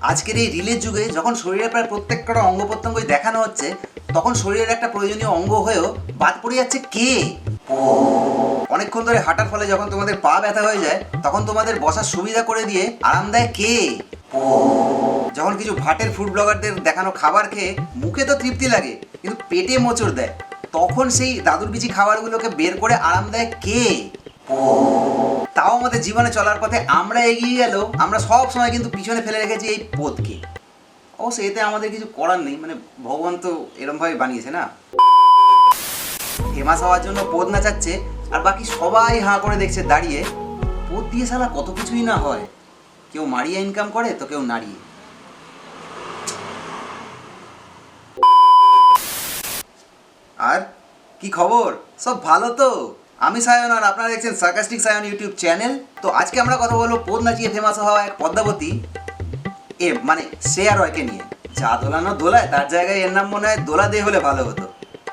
আজকের এই রিলের যুগে যখন শরীরের প্রায় প্রত্যেকটা অঙ্গ প্রত্যঙ্গই দেখানো হচ্ছে, তখন শরীরের একটা প্রয়োজনীয় অঙ্গ হয়েও বাদ পড়ে যাচ্ছে কে? অনেকক্ষণ ধরে হাঁটার ফলে যখন তোমাদের পা ব্যথা হয়ে যায়, তখন তোমাদের বসার সুবিধা করে দিয়ে আরাম দেয় কে? যখন কিছু ভাটের ফুড ব্লগারদের দেখানো খাবার খেয়ে মুখে তো তৃপ্তি লাগে, কিন্তু পেটে মোচড় দেয়, তখন সেই দাদুর বিচি খাবারগুলোকে বের করে আরাম দেয় কে? তাও আমাদের জীবনে চলার পথে আমরা এগিয়ে গেলেও আমরা সব সময় কিন্তু পিছনে ফেলে রেখেছি এই পথকে। অবশ্য এতে আমাদের কিছু করার নেই, মানে ভগবান তো এরমভাবে বানিয়েছে না। ফেমাস হওয়ার জন্য পদ নাচাচ্ছে, আর বাকি সবাই হাঁ করে দেখছে দাঁড়িয়ে। পদ দিয়ে শালা কত কিছুই না হয়, কেউ মারিয়ে ইনকাম করে তো কেউ নাড়িয়ে। আর কি খবর, সব ভালো তো? আমি সায়ন, আর আপনারা দেখছেন সার্কাস্টিক সায়ন ইউটিউব চ্যানেল। তো আজকে আমরা কথা বলবো পদ নাচিয়ে ফেমাস হওয়া এক পদ্মাবতী মানে শ্রেয়া রয়কে নিয়ে। যা দোলানো দোলায়, তার জায়গায় এর নাম মনে হয় দোলা দে হলে ভালো হতো।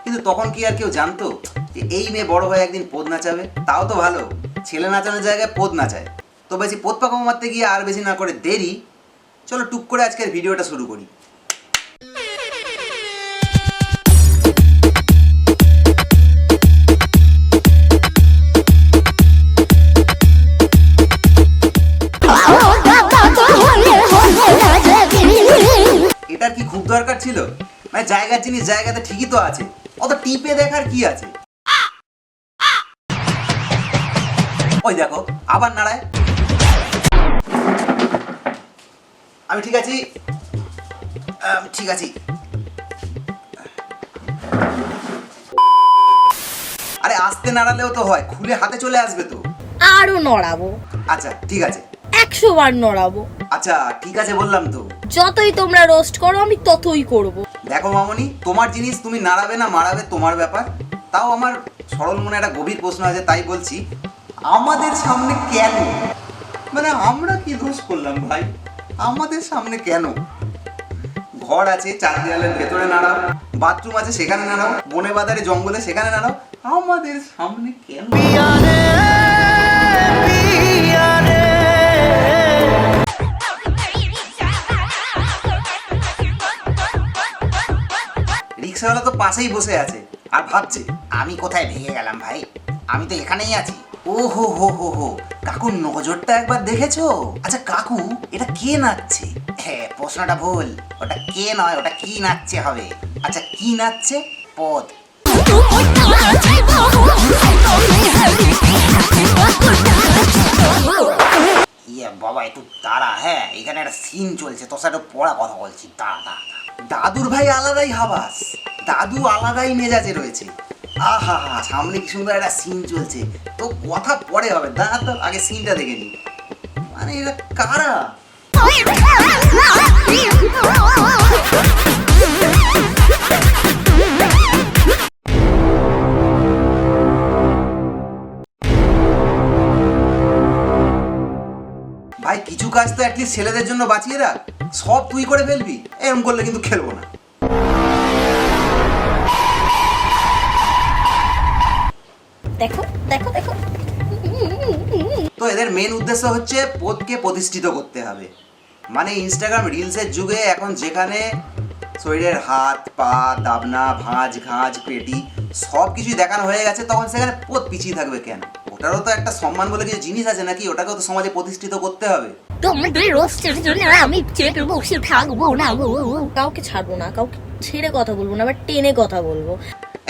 কিন্তু তখন কি আর কেউ জানতো যে এই মেয়ে বড় হয়ে একদিন পদ নাচাবে? তাও তো ভালো, ছেলে নাচানোর জায়গায় পদ নাচায়। তো বেশি পদ পাকা মারতে গিয়ে আর বেশি না করে দেরি, চলো টুক করে আজকের ভিডিওটা শুরু করি। এটার কি খুব দরকার ছিল? মানে জায়গার জিনিস জায়গাতে ঠিকই তো আছে, অত টিপে দেখার কি আছে? ওই দেখো আবার নাড়ায়। আমি ঠিক আছি, ঠিক আছি। আরে আস্তে নাড়ালেও তো হয়, খুলে হাতে চলে আসবে তো। আরো নড়াবো। আচ্ছা ঠিক আছে, 100 বার নড়াবো। আচ্ছা ঠিক আছে বললাম তো। যতই তোমরা রোস্ট করো আমি ততই করব। দেখো মামনি, তোমার জিনিস তুমি নাড়াবে না মারাবে তোমার ব্যাপার। তাও আমার সরল মনে একটা গভীর প্রশ্ন আছে, তাই বলছি, আমাদের সামনে কেন? মানে আমরা কি দোষ করলাম ভাই? আমাদের সামনে কেন? ঘর আছে, চার দেয়ালের ভেতরে নাড়াও, বাথরুম আছে সেখানে নাড়াও, বনে বাজারে জঙ্গলে সেখানে নাড়াও, আমাদের সামনে কেন? রিক্সাওয়ালা তো পাশেই বসে আছে আর ভাবছে, আমি কোথায় ভেঙে গেলাম ভাই? আমি তো এখানেই আছি। ও হো হো হো হো, কাকুর নজরটা একবার দেখেছো? আচ্ছা কাকু, এটা কে নাচছে? হ্যাঁ প্রশ্নটা ভুল, ওটা কে নয়, ওটা কি নাচছে হবে। আচ্ছা কি নাচছে? পদ। ইয়ে বাবা একটু দাঁড়া, হ্যাঁ এখানে একটা সিন চলছে, তোর সাথে পড়া কথা বলছি, দাঁড়া দাঁড়া। দাদুর ভাই আলাদাই হাবাস, দাদু আলাদাই মেজাজে রয়েছে। আহা হা, সামনে কি সুন্দর একটা সিন চলছে, তো কথা পরে হবে, দাঁড়া তো আগে সিনটা দেখে নি। মানে এটা কারা? ভাই কিছু কাজ তো অ্যাটলিস্ট ছেলেদের জন্য বাঁচিয়ে রাখ, সব তুই করে ফেলবি, এরকম করলে কিন্তু খেলবো না। দেখো দেখো দেখো। তো এদের মেন উদ্দেশ্য হচ্ছে পদকে প্রতিষ্ঠিত করতে হবে। মানে ইনস্টাগ্রাম রিলসের যুগে এখন যেখানে শরীরের হাত পা দাবনা ভাঁজ ঘাঁজ পেটি সব কিছুই দেখানো হয়ে গেছে, তখন সেখানে পদ পিছিয়ে থাকবে কেন? ওটারও তো একটা সম্মান বলে কিছু জিনিস আছে নাকি? ওটাকেও তো সমাজে প্রতিষ্ঠিত করতে হবে। তোমাদের রোস্টের জন্য আমি চেপে বসে থাকবো না, কাউকে ছাড়বো না, কাউকে ছেড়ে কথা বলবো না, আবার টেনে কথা বলবো।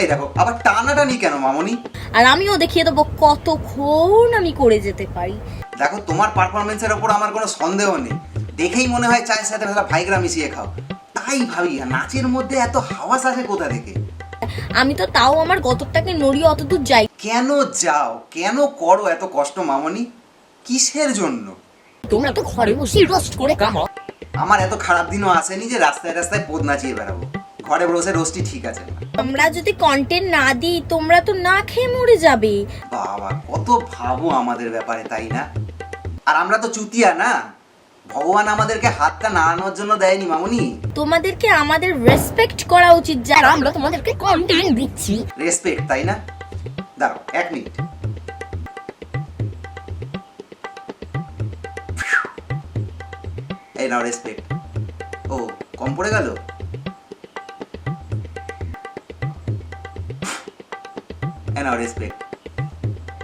এই দেখো আবার টানাটানি কেন মামনি? আর আমিও দেখিয়ে দেবো কতক্ষণ আমি করে যেতে পারি। দেখো তোমার পারফরমেন্সের ওপর আমার কোনো সন্দেহ নেই, দেখেই মনে হয় চায়ের সাথে ভাইগ্রা মিশিয়ে খাও। তাই ভাবি নাচের মধ্যে এত হাওয়াস আসে কোথা থেকে? আমি তো তাও আমার গতরটাকে নড়িয়ে অত দূর যাই। কেন যাও, কেন করো এত কষ্ট মামনি? কিসের জন্য? তোমরা তো ঘরে বসে রোস্ট করে কামাও। আমার এত খারাপ দিনও আসেনি যে রাস্তায় রাস্তায় পদ নাচিয়ে বেড়াবো। ঘরে বসে রোস্টই ঠিক আছে। আমরা যদি কন্টেন্ট না দিই তোমরা তো না খেয়ে মরে যাবে। বাবা কত ভাবো আমাদের ব্যাপারে, তাই না? আর আমরা তো চুতিয়া না, ভগবান আমাদেরকে হাতটা নাড়ানোর জন্য দেয়নি মামনি। তোমাদেরকে আমাদের রেসপেক্ট করা উচিত, যারা আমরা তোমাদেরকে কন্টেন্ট দিচ্ছি। রেসপেক্ট, তাই না? দাঁড়াও 1 মিনিট। এই নাও রেসপেক্ট। ও কম পড়ে গেল। এই নাও রেসপেক্ট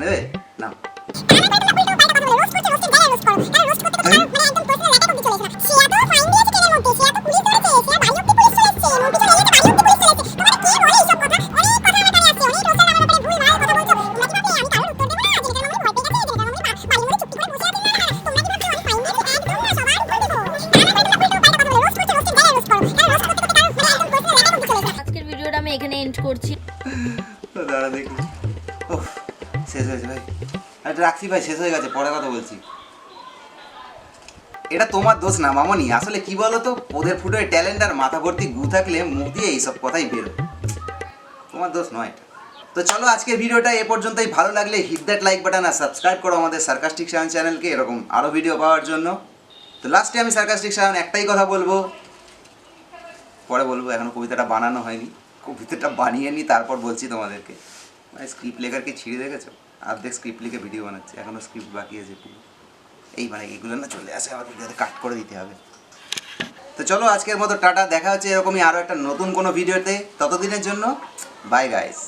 নেবে নাও। আজকের ভিডিওটা আমি এখানে এন্ড করছি। তো দাঁড়া দেখি। ওহ শেষ হয়েছে ভাই। আরে রাখছি ভাই, শেষ হয়ে গেছে, পরে কথা বলছি। এটা তোমার দোষ না মামনি, আসলে কি বলো তো, ওদের ফুটোয় ট্যালেন্ট আর মাথা ভর্তি গু থাকলে মুখ দিয়ে এইসব কথাই বেরো, তোমার দোষ নয়। তো চলো আজকের ভিডিওটা এ পর্যন্তই। ভালো লাগলে হিট দ্যাট লাইক বাটন আর সাবস্ক্রাইব করো আমাদের সার্কাস্টিক সায়ন চ্যানেলকে এরকম আরও ভিডিও পাওয়ার জন্য। তো লাস্টে আমি সার্কাস্টিক সায়ন একটাই কথা বলবো, পরে বলবো, এখনও কবিতাটা বানানো হয়নি, কবিতাটা বানিয়ে নিই তারপর বলছি তোমাদেরকে। মানে স্ক্রিপ্ট লেখারকে ছিঁড়ে দেখেছো, অর্ধেক স্ক্রিপ্ট লিখে ভিডিও বানাচ্ছে, এখনও স্ক্রিপ্ট বাকি আছে পুরো। এই মানে এইগুলো না চলে আসে, আবার ভিডিওতে কাট করে দিতে হবে। তো চলো আজকের মতো টাটা, দেখা হচ্ছে এরকমই আরও একটা নতুন কোনো ভিডিওতে। ততদিনের জন্য বাই গাইস।